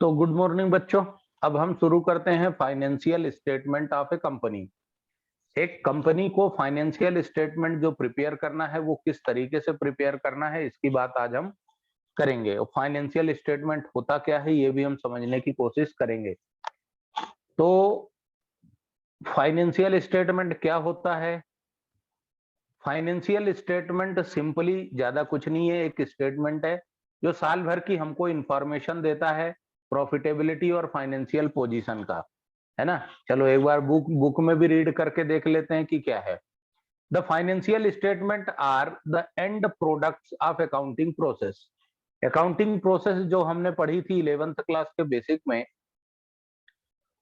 तो good morning बच्चों। अब हम शुरू करते हैं financial statement of A company. एक कंपनी को फाइनेंशियल स्टेटमेंट जो प्रिपेयर करना है वो किस तरीके से प्रिपेयर करना है, इसकी बात आज हम करेंगे। और फाइनेंशियल स्टेटमेंट होता क्या है ये भी हम समझने की कोशिश करेंगे। तो फाइनेंशियल स्टेटमेंट क्या होता है? फाइनेंशियल स्टेटमेंट सिंपली ज्यादा कुछ नहीं है, एक स्टेटमेंट है जो साल भर की हमको इंफॉर्मेशन देता है प्रॉफिटेबिलिटी और फाइनेंशियल पोजीशन का, है ना। चलो एक बार बुक में भी रीड करके देख लेते हैं कि क्या है। The financial statement are the end products of accounting process. Accounting process जो हमने पढ़ी थी 11th क्लास के बेसिक में,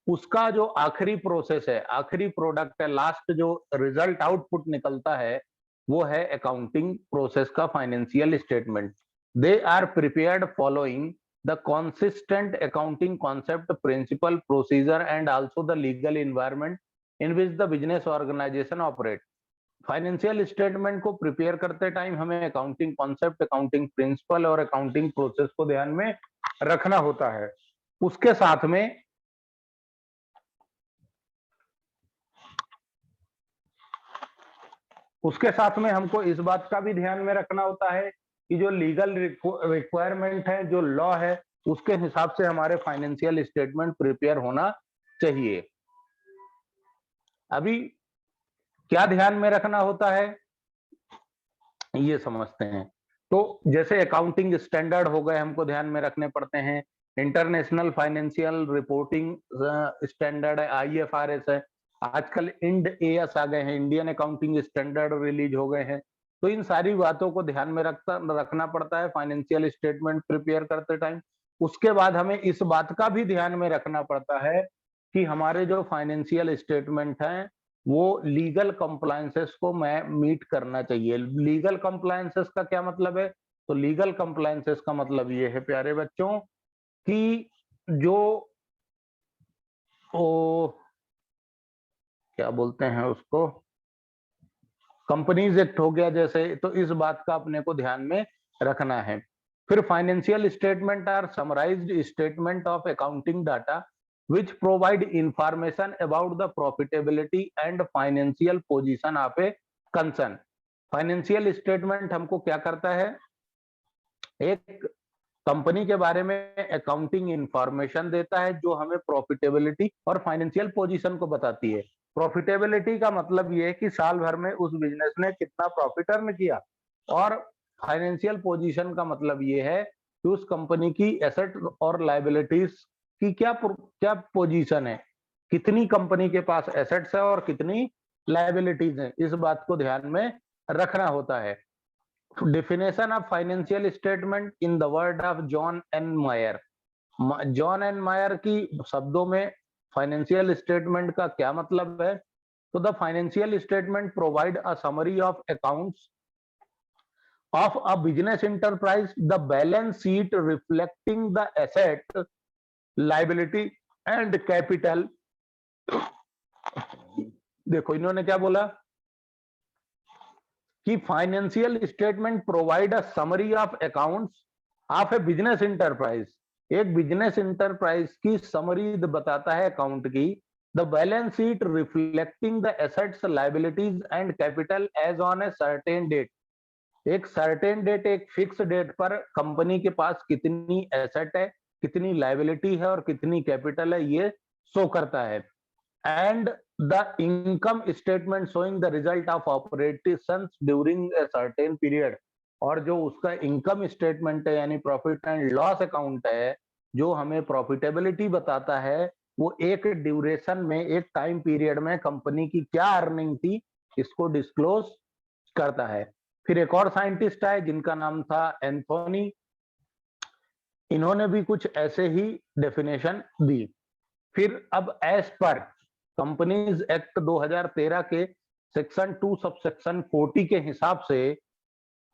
उसका जो आखिरी प्रोसेस है, आखिरी प्रोडक्ट है, लास्ट जो रिजल्ट आउटपुट निकलता है वो है अकाउंटिंग प्रोसेस का financial statement. They are prepared following the consistent accounting concept, principle, procedure and also the legal environment in which the business organization operate। Financial statement को prepare करते time हमें accounting concept, accounting principle और accounting process को ध्यान में रखना होता है। उसके साथ में हमको इस बात का भी ध्यान में रखना होता है कि जो लीगल रिक्वायरमेंट है, जो लॉ है, उसके हिसाब से हमारे फाइनेंशियल स्टेटमेंट प्रिपेयर होना चाहिए। अभी क्या ध्यान में रखना होता है ये समझते हैं। तो जैसे अकाउंटिंग स्टैंडर्ड हो गए, हमको ध्यान में रखने पड़ते हैं। इंटरनेशनल फाइनेंशियल रिपोर्टिंग स्टैंडर्ड है, IFRS है। आजकल इंड AS आ गए हैं, इंडियन अकाउंटिंग स्टैंडर्ड रिलीज हो गए हैं। तो इन सारी बातों को ध्यान में रखना पड़ता है फाइनेंशियल स्टेटमेंट प्रिपेयर करते टाइम। उसके बाद हमें इस बात का भी ध्यान में रखना पड़ता है कि हमारे जो फाइनेंशियल स्टेटमेंट हैं वो लीगल कंप्लायंसेस को मैं मीट करना चाहिए। लीगल कंप्लायंसेस का क्या मतलब है? तो लीगल कंप्लायंसेस का मतलब ये है प्यारे बच्चों कि जो ओ, क्या बोलते हैं उसको, कंपनीज एक्ट हो गया जैसे, तो इस बात का अपने को ध्यान में रखना है। फिर financial statement are summarised statement of accounting data which provide information about the profitability and financial position of a concern। Financial statement हमको क्या करता है? एक कंपनी के बारे में अकाउंटिंग इंफॉर्मेशन देता है जो हमें प्रॉफिटेबिलिटी और फाइनेंशियल पोजीशन को बताती है। प्रॉफिटेबिलिटी का मतलब ये है कि साल भर में उस बिजनेस ने कितना प्रॉफिट अर्न किया, और फाइनेंशियल पोजीशन का मतलब ये है कि उस कंपनी की एसेट और लायबिलिटीज की क्या पोजीशन है, कितनी कंपनी के पास एसेट्स है और कितनी लायबिलिटीज है, इस बात को ध्यान में रखना होता है। Definition of financial statement in the word of John N. Mayer। John N Mayer की शब्दों में फाइनेंशियल स्टेटमेंट का क्या मतलब है? तो the financial statement provide a summary of accounts of a business enterprise, the balance sheet reflecting the asset, liability and capital। देखो इन्होंने क्या बोला कि financial statement provide a summary of accounts of a business enterprise. एक business enterprise की समरी बताता है अकाउंट की। The balance sheet reflecting the assets, liabilities and capital as on a certain date. एक सर्टेन डेट, एक फिक्स डेट पर company के पास कितनी एसेट है, कितनी लायबिलिटी है और कितनी कैपिटल है, ये शो करता है। And the income statement showing the result of operations during a certain period. और जो उसका इनकम स्टेटमेंट है यानी प्रॉफिट एंड लॉस अकाउंट है, जो हमें प्रॉफिटेबिलिटी बताता है, वो एक ड्यूरेशन में, एक टाइम पीरियड में कंपनी की क्या अर्निंग थी, इसको डिस्क्लोज करता है। फिर एक और साइंटिस्ट है जिनका नाम था एंथोनी, इन्होंने भी कुछ ऐसे ही डेफिनेशन दी। फिर अब एज पर कंपनीज एक्ट 2013 के सेक्शन 2 सब सेक्शन 40 के हिसाब से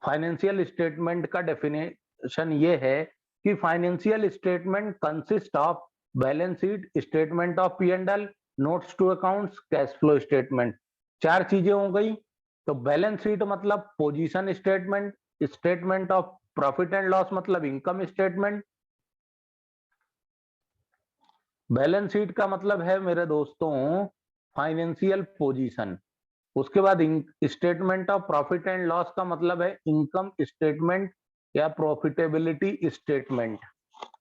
फाइनेंशियल स्टेटमेंट का डेफिनेशन ये है कि financial statement consist of balance sheet, statement of P&L, notes to accounts, cash flow statement. चार चीजें हो गई। तो बैलेंस शीट मतलब position statement, statement of profit and loss मतलब इनकम स्टेटमेंट, बैलेंस शीट का मतलब है मेरे दोस्तों फाइनेंशियल पोजीशन। उसके बाद statement of profit and loss का मतलब है इनकम स्टेटमेंट या प्रॉफिटेबिलिटी स्टेटमेंट।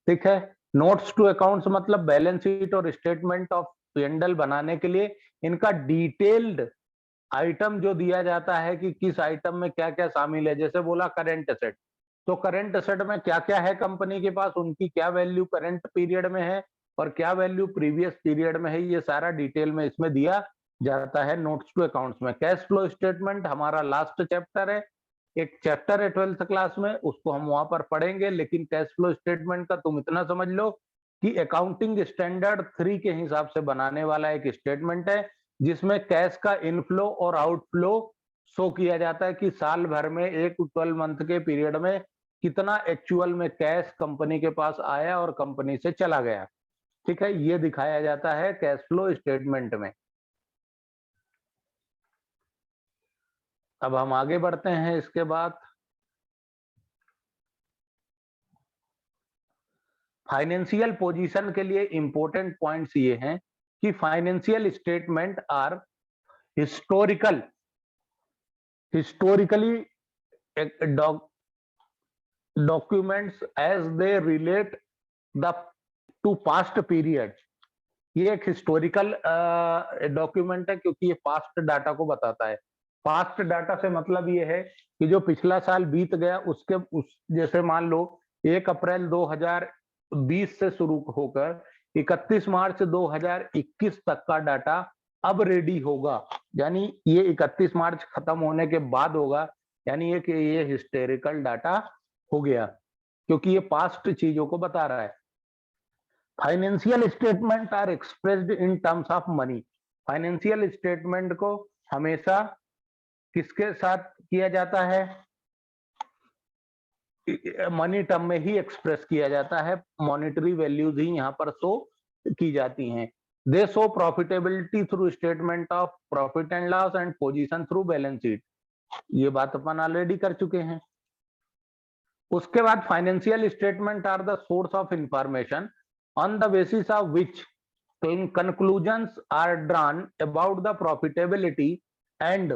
ठीक है। नोट्स टू अकाउंट्स मतलब बैलेंस शीट और स्टेटमेंट ऑफ P&L बनाने के लिए इनका डिटेल्ड आइटम जो दिया जाता है कि किस आइटम में क्या क्या शामिल है। जैसे बोला करेंट एसेट, तो करेंट एसेट में क्या क्या है कंपनी के पास, उनकी क्या वैल्यू करंट पीरियड में है और क्या वैल्यू प्रीवियस पीरियड में है, ये सारा डिटेल में इसमें दिया जाता है नोट्स टू अकाउंट्स में। कैश फ्लो स्टेटमेंट हमारा लास्ट चैप्टर है, एक चैप्टर है 12th क्लास में, उसको हम वहां पर पढ़ेंगे। लेकिन कैश फ्लो स्टेटमेंट का तुम इतना समझ लो कि अकाउंटिंग स्टैंडर्ड 3 के हिसाब से बनाने वाला एक स्टेटमेंट है, जिसमें कैश का इनफ्लो और आउटफ्लो शो किया जाता है कि साल भर में एक 12 मंथ के पीरियड में कितना एक्चुअल में कैश कंपनी के पास आया और कंपनी से चला गया। ठीक है, ये दिखाया जाता है कैश फ्लो स्टेटमेंट में। अब हम आगे बढ़ते हैं। इसके बाद फाइनेंशियल पोजीशन के लिए इंपॉर्टेंट पॉइंट्स ये हैं कि financial statement are historically documents as they relate the to past period. ये एक हिस्टोरिकल डॉक्यूमेंट है क्योंकि ये पास्ट डाटा को बताता है। पास्ट डाटा से मतलब ये है कि जो पिछला साल बीत गया उसके जैसे मान लो 1 अप्रैल 2020 से शुरू होकर 31 मार्च 2021 तक का डाटा अब रेडी होगा, यानी ये 31 मार्च खत्म होने के बाद होगा, यानी ये हिस्टोरिकल डाटा हो गया क्योंकि ये पास्ट चीजों को बता रहा है। Financial statement are expressed in terms of money. Financial statement को हमेशा किसके साथ किया जाता है, मनी टर्म में ही एक्सप्रेस किया जाता है। मॉनेटरी वैल्यूज ही यहाँ पर शो की जाती हैं। They show profitability through statement of profit and loss and position through balance sheet. ये बात अपन ऑलरेडी कर चुके हैं। उसके बाद financial statement are the source of information on the basis of which conclusions are drawn about the profitability and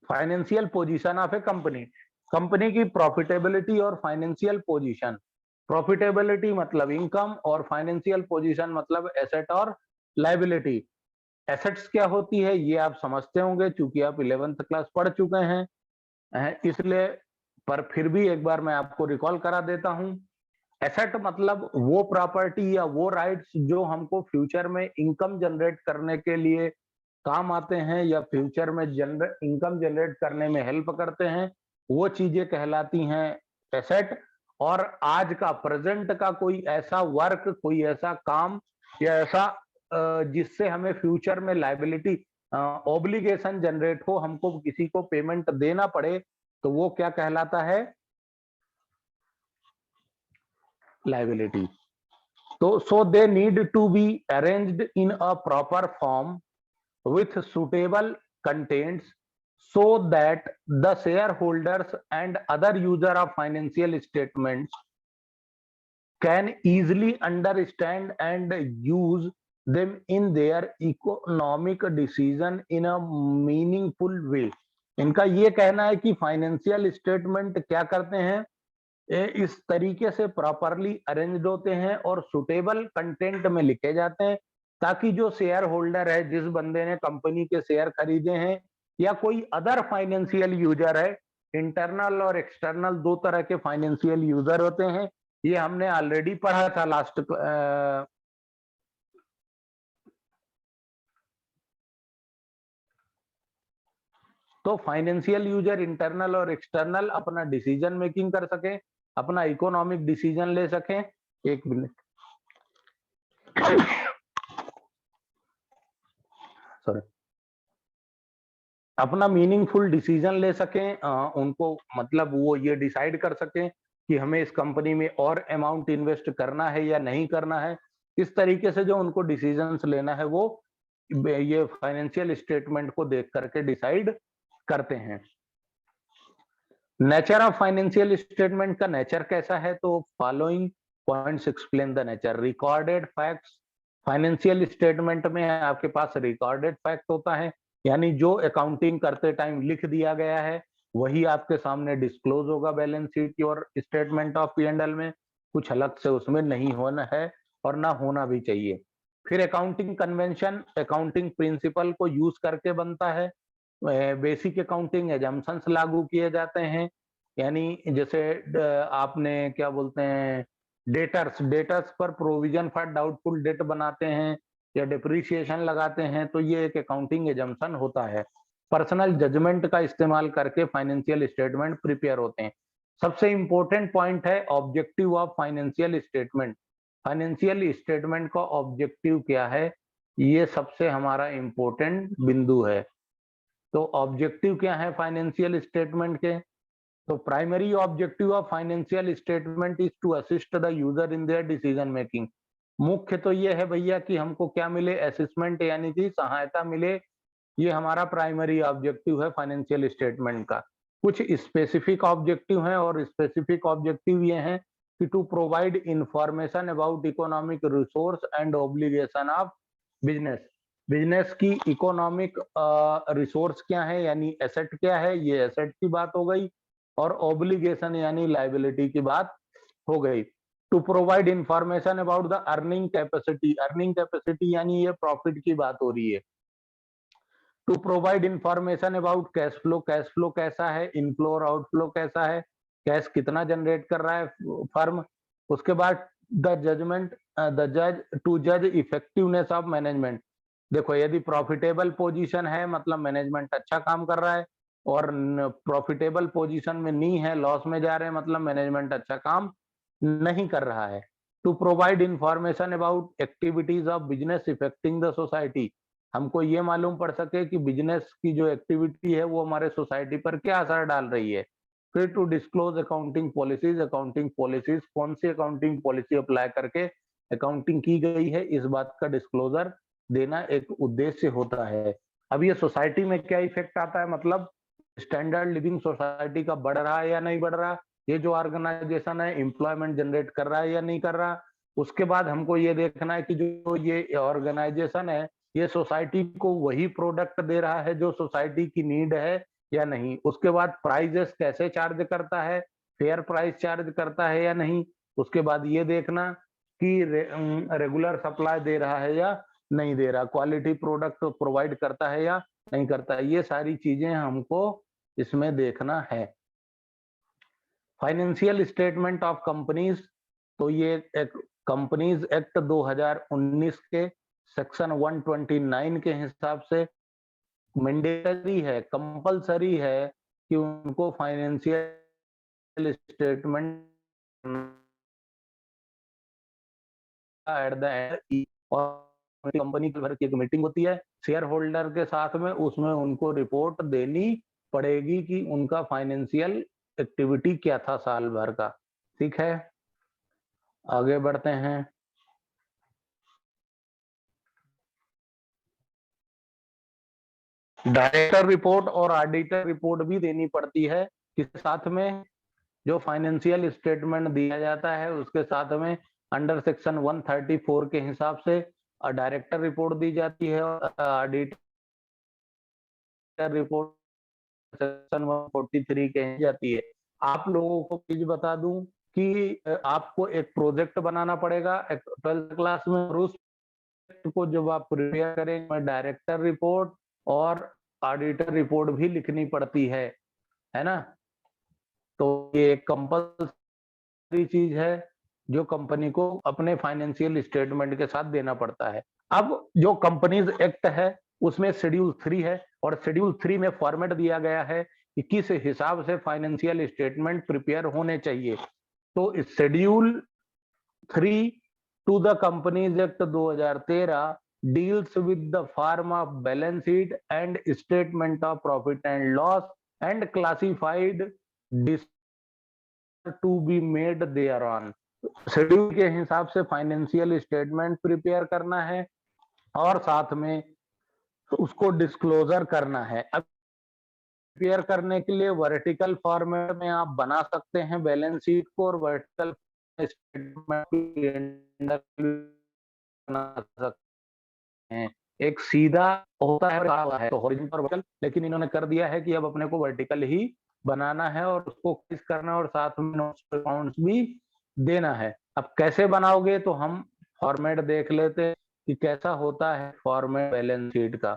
financial position of a company। Company की profitability और फाइनेंशियल पोजीशन, प्रॉफिटेबिलिटी मतलब इनकम और financial position मतलब asset और liability. Assets क्या होती है ये आप समझते होंगे क्योंकि आप 11th क्लास पढ़ चुके हैं, इसलिए पर फिर भी एक बार मैं आपको रिकॉल करा देता हूं। एसेट मतलब वो प्रॉपर्टी या वो राइट्स जो हमको फ्यूचर में इनकम जनरेट करने के लिए काम आते हैं या फ्यूचर में इनकम जनरेट करने में हेल्प करते हैं, वो चीजें कहलाती हैं एसेट। और आज का प्रेजेंट का कोई ऐसा वर्क, कोई ऐसा काम या ऐसा जिससे हमें फ्यूचर में लायबिलिटी ऑब्लिगेशन जनरेट हो, हमको किसी को पेमेंट देना पड़े, तो वो क्या कहलाता है, liability। So they need to be arranged in a proper form with suitable contents so that the shareholders and other user of financial statements can easily understand and use them in their economic decision in a meaningful way। इनका ये कहना है कि financial statement क्या करते हैं, इस तरीके से प्रॉपरली अरेंज्ड होते हैं और सुटेबल कंटेंट में लिखे जाते हैं ताकि जो शेयर होल्डर है, जिस बंदे ने कंपनी के शेयर खरीदे हैं या कोई अदर फाइनेंशियल यूजर है, इंटरनल और एक्सटर्नल दो तरह के फाइनेंशियल यूजर होते हैं, ये हमने ऑलरेडी पढ़ा था लास्ट। तो फाइनेंशियल यूजर इंटरनल और एक्सटर्नल अपना डिसीजन मेकिंग कर सके, अपना इकोनॉमिक डिसीजन ले सकें। एक मिनट, सॉरी, अपना मीनिंगफुल डिसीजन ले सकें, उनको मतलब वो ये डिसाइड कर सकें कि हमें इस कंपनी में और अमाउंट इन्वेस्ट करना है या नहीं करना है। इस तरीके से जो उनको डिसीजंस लेना है वो ये फाइनेंशियल स्टेटमेंट को देख करके डिसाइड करते हैं। नेचर ऑफ फाइनेंशियल स्टेटमेंट का नेचर कैसा है, तो following points explain the nature. Recorded facts financial statement में आपके पास रिकॉर्डेड फैक्ट होता है, यानी जो अकाउंटिंग करते टाइम लिख दिया गया है वही आपके सामने डिस्क्लोज होगा बैलेंस शीट और स्टेटमेंट ऑफ P&L में, कुछ अलग से उसमें नहीं होना है और ना होना भी चाहिए। फिर अकाउंटिंग कन्वेंशन अकाउंटिंग प्रिंसिपल को यूज करके बनता है। बेसिक अकाउंटिंग एजम्पशंस लागू किए जाते हैं, यानी जैसे आपने क्या बोलते हैं डेटर्स डेटर्स पर प्रोविजन फॉर डाउटफुल डेट बनाते हैं या डिप्रिसिएशन लगाते हैं, तो ये एक अकाउंटिंग एजम्पशन होता है। पर्सनल जजमेंट का इस्तेमाल करके फाइनेंशियल स्टेटमेंट प्रिपेयर होते हैं। सबसे इंपॉर्टेंट पॉइंट है objective of financial statement. Financial statement का ऑब्जेक्टिव क्या है, ये सबसे हमारा इंपॉर्टेंट बिंदु है। तो ऑब्जेक्टिव क्या है फाइनेंशियल स्टेटमेंट के, तो primary objective of financial statement is to assist the user in their decision making. मुख्य तो ये है भैया कि हमको क्या मिले, असिस्टमेंट यानी कि सहायता मिले, ये हमारा प्राइमरी ऑब्जेक्टिव है फाइनेंशियल स्टेटमेंट का। कुछ स्पेसिफिक ऑब्जेक्टिव हैं और स्पेसिफिक ऑब्जेक्टिव ये हैं कि to provide information about economic resource and obligation of business. Business की इकोनॉमिक रिसोर्स क्या है यानी एसेट क्या है, ये एसेट की बात हो गई, और ऑब्लिगेशन यानी लाइबिलिटी की बात हो गई। To provide information about the earning capacity यानी ये प्रॉफिट की बात हो रही है। To provide information about cash flow कैसा है, इनफ्लो और आउटफ्लो कैसा है, कैश कितना जनरेट कर रहा है फर्म। उसके बाद द जज टू जज इफेक्टिवनेस ऑफ मैनेजमेंट। देखो यदि प्रॉफिटेबल पोजीशन है मतलब मैनेजमेंट अच्छा काम कर रहा है, और प्रॉफिटेबल पोजीशन में नहीं है, लॉस में जा रहे हैं, मतलब मैनेजमेंट अच्छा काम नहीं कर रहा है। To provide information about activities of business affecting the society. हमको ये मालूम पड़ सके कि बिजनेस की जो एक्टिविटी है वो हमारे सोसाइटी पर क्या असर डाल रही है। फिर टू डिस्क्लोज अकाउंटिंग पॉलिसीज कौन सी अकाउंटिंग पॉलिसी अप्लाई करके अकाउंटिंग की गई है, इस बात का डिस्क्लोजर देना एक उद्देश्य होता है। अब ये सोसाइटी में क्या इफेक्ट आता है, मतलब स्टैंडर्ड लिविंग सोसाइटी का बढ़ रहा है या नहीं बढ़ रहा, ये जो ऑर्गेनाइजेशन है एम्प्लॉयमेंट जनरेट कर रहा है या नहीं कर रहा। उसके बाद हमको ये देखना है कि जो ये ऑर्गेनाइजेशन है ये सोसाइटी को वही प्रोडक्ट दे रहा है जो सोसाइटी की नीड है या नहीं। उसके बाद प्राइजेस कैसे चार्ज करता है, फेयर प्राइस चार्ज करता है या नहीं। उसके बाद ये देखना कि रेगुलर सप्लाई दे रहा है या नहीं दे रहा, क्वालिटी प्रोडक्ट प्रोवाइड करता है या नहीं करता है, ये सारी चीजें हमको इसमें देखना है। फाइनेंशियल स्टेटमेंट ऑफ कंपनीज, तो ये एक कंपनीज एक्ट 2019 के सेक्शन 129 के हिसाब से मैंडेटरी है, कंपलसरी है कि उनको financial statement at the end, और कंपनी के भर की एक मीटिंग होती है शेयर होल्डर के साथ में, उसमें उनको रिपोर्ट देनी पड़ेगी कि उनका फाइनेंशियल एक्टिविटी क्या था साल भर का। ठीक है, आगे बढ़ते हैं। डायरेक्टर रिपोर्ट और ऑडिटर रिपोर्ट भी देनी पड़ती है, इसके साथ में जो फाइनेंशियल स्टेटमेंट दिया जाता है उसके साथ में अंडर सेक्शन 134 के हिसाब से डायरेक्टर रिपोर्ट दी जाती है और ऑडिटर रिपोर्ट सेक्शन 143 के जाती है। आप लोगों को चीज बता दूं कि आपको एक प्रोजेक्ट बनाना पड़ेगा 12th क्लास में, और उस को जब आप प्रिपेयर करेंगे डायरेक्टर रिपोर्ट और ऑडिटर रिपोर्ट भी लिखनी पड़ती है ना। तो ये कंपल्सरी चीज है जो कंपनी को अपने फाइनेंशियल स्टेटमेंट के साथ देना पड़ता है। अब जो कंपनीज एक्ट है उसमें शेड्यूल 3 है, और शेड्यूल 3 में फॉर्मेट दिया गया है कि किस हिसाब से फाइनेंशियल स्टेटमेंट प्रिपेयर होने चाहिए। तो schedule 3 to the companies act 2013 deals with the form of balance sheet and statement of profit and loss and classified to be made thereon। Schedule के हिसाब से फाइनेंशियल स्टेटमेंट प्रिपेयर करना है और साथ में उसको डिस्क्लोजर करना है। अब प्रिपेयर करने के लिए वर्टिकल फॉर्मेट में आप बना सकते हैं बैलेंस शीट को, और वर्टिकल स्टेटमेंट बना सकते हैं। एक सीधा होता है, खड़ा हुआ है तो हॉरिजॉन्टल वर्टिकल, लेकिन इन्होंने कर दिया है कि अब अपने को वर्टिकल ही बनाना है और उसको फिक्स करना है और साथ में नोट्स अकाउंट्स भी देना है। अब कैसे बनाओगे तो हम फॉर्मेट देख लेते हैं कि कैसा होता है फॉर्मेट बैलेंस शीट का।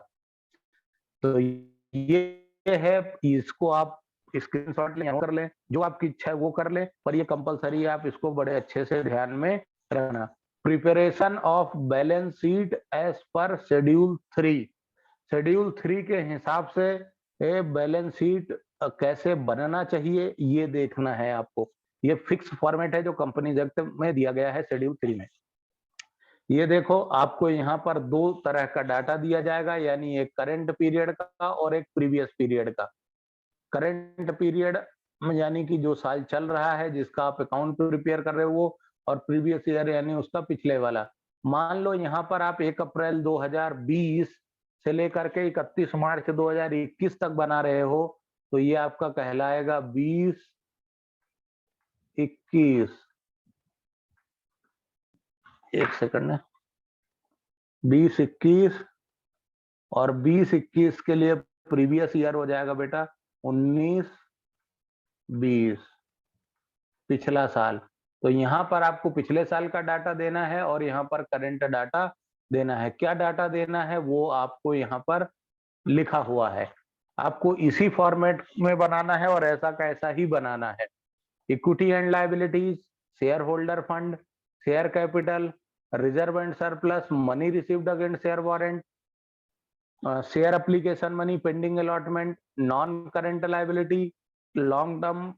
तो ये है, इसको आप स्क्रीनशॉट ले कर लें, जो आपकी इच्छा है वो कर लें, पर ये कंपलसरी है, आप इसको बड़े अच्छे से ध्यान में रखना। Preparation of balance sheet as per schedule 3। Schedule 3 के हिसाब से ये बैलेंस शीट कैसे बनना चाहिए ये देखना है आपको। ये फिक्स फॉर्मेट है जो कंपनी एक्ट में दिया गया है शेड्यूल 3 में। ये देखो, आपको यहाँ पर दो तरह का डाटा दिया जाएगा, यानी एक करंट पीरियड का और एक प्रीवियस पीरियड का। करंट पीरियड यानी कि जो साल चल रहा है, जिसका आप अकाउंट प्रिपेयर कर रहे हो वो, और प्रीवियस ईयर यानी उसका पिछले वाला। मान लो यहाँ पर आप 1 अप्रैल 2020 से लेकर के 31 मार्च 2021 तक बना रहे हो, तो ये आपका कहलाएगा 2021। एक सेकंड, 2021, और 2021 के लिए प्रीवियस ईयर हो जाएगा बेटा 19-20, पिछला साल। तो यहाँ पर आपको पिछले साल का डाटा देना है और यहाँ पर करंट डाटा देना है। क्या डाटा देना है वो आपको यहाँ पर लिखा हुआ है। आपको इसी फॉर्मेट में बनाना है और ऐसा का ऐसा ही बनाना है। Equity and liabilities, share holder fund, share capital, reserve and surplus, money received against share warrant, share application money, pending allotment, non current liability, long term,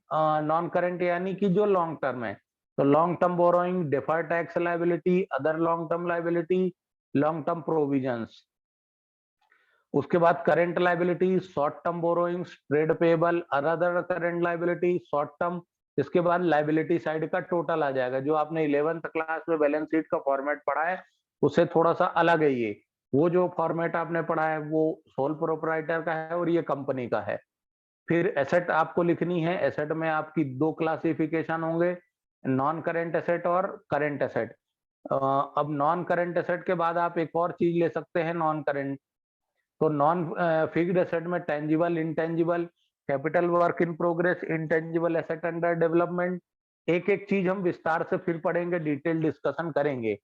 non current यानी कि जो लॉन्ग टर्म है, तो long term borrowing, deferred tax liability, other long term liability, long term provisions. उसके बाद current liability, short term borrowings, trade payable, other current liability, short term. इसके बाद liability side का टोटल आ जाएगा। जो आपने 11th क्लास में बैलेंस शीट का फॉर्मेट पढ़ा है उससे थोड़ा सा अलग है ये। वो जो फॉर्मेट आपने पढ़ा है वो सोल प्रोप्राइटर का है और ये कंपनी का है। फिर एसेट आपको लिखनी है। एसेट में आपकी दो क्लासिफिकेशन होंगे, नॉन करेंट एसेट और करेंट एसेट। अब नॉन करेंट एसेट के बाद आप एक और चीज ले सकते हैं नॉन करेंट। तो नॉन फिक्स्ड एसेट में tangible, intangible, capital work in progress, intangible asset under development. एक एक चीज हम विस्तार से फिर पढ़ेंगे, डिटेल डिस्कशन करेंगे।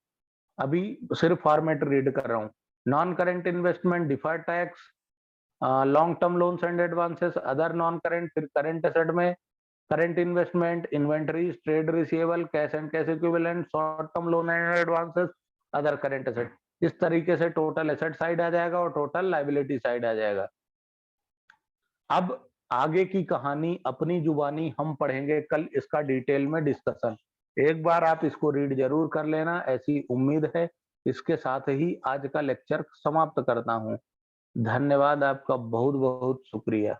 अभी सिर्फ फॉर्मेट रीड कर रहा हूँ। Non current investment, deferred tax, long term loans and advances, other non current. फिर करेंट एसेट में current investment, inventories, trade receivable, cash and cash equivalent, short term loan and advances, other current asset. इस तरीके से total asset side आ जाएगा और total liability side आ जाएगा। अब आगे की कहानी अपनी जुबानी हम पढ़ेंगे कल, इसका डिटेल में डिस्कशन। एक बार आप इसको रीड जरूर कर लेना, ऐसी उम्मीद है। इसके साथ ही आज का लेक्चर समाप्त करता हूं। धन्यवाद, आपका बहुत बहुत शुक्रिया।